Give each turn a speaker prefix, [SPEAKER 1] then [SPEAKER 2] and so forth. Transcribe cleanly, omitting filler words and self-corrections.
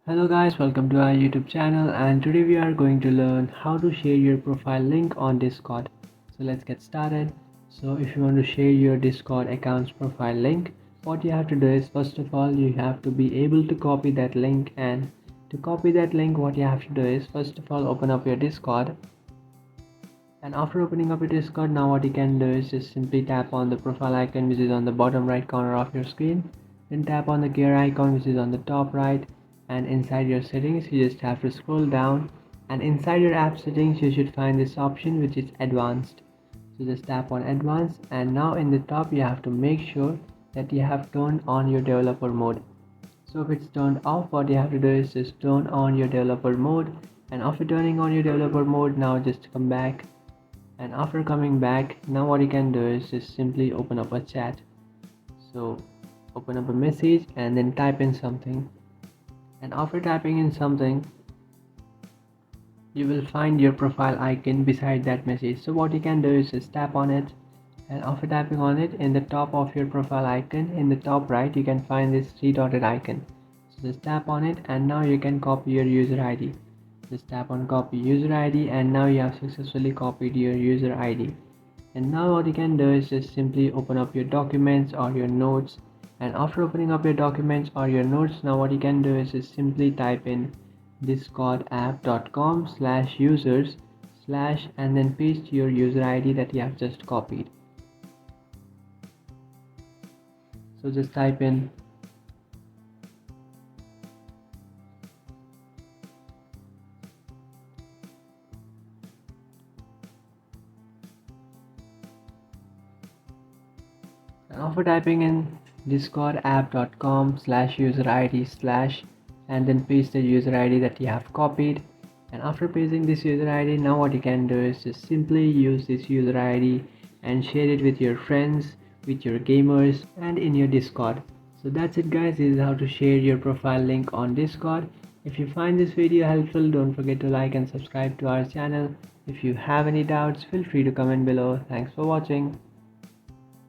[SPEAKER 1] Hello guys, welcome to our YouTube channel, and today we are going to learn how to share your profile link on Discord. So let's get started. So if you want to share your Discord account's profile link, what you have to do is, first of all, you have to be able to copy that link. And to copy that link, what you have to do is, first of all, open up your Discord. And after opening up your Discord, now what you can do is just simply tap on the profile icon which is on the bottom right corner of your screen. Then tap on the gear icon which is on the top right, and inside your settings you just have to scroll down, and inside your app settings you should find this option which is advanced. So just tap on advanced, and now in the top you have to make sure that you have turned on your developer mode. So if it's turned off, what you have to do is just turn on your developer mode. And after turning on your developer mode, now just come back. And after coming back, now what you can do is just simply open up a chat. So open up a message and then type in something, and after typing in something you will find your profile icon beside that message. So what you can do is just tap on it, and after tapping on it, in the top of your profile icon in the top right you can find this three dotted icon. So just tap on it, and now you can copy your user ID. Just tap on copy user ID, and now you have successfully copied your user ID. And now what you can do is just simply open up your documents or your notes. And after opening up your documents or your notes, now what you can do is just simply type in discordapp.com/users/ and then paste your user ID that you have just copied. So just type in and after typing in discordapp.com/user ID/ and then paste the user ID that you have copied. And after pasting this user ID, now what you can do is just simply use this user ID and share it with your friends, with your gamers, and in your Discord. So that's it guys, this is how to share your profile link on Discord. If you find this video helpful, don't forget to like and subscribe to our channel. If you have any doubts, feel free to comment below. Thanks for watching.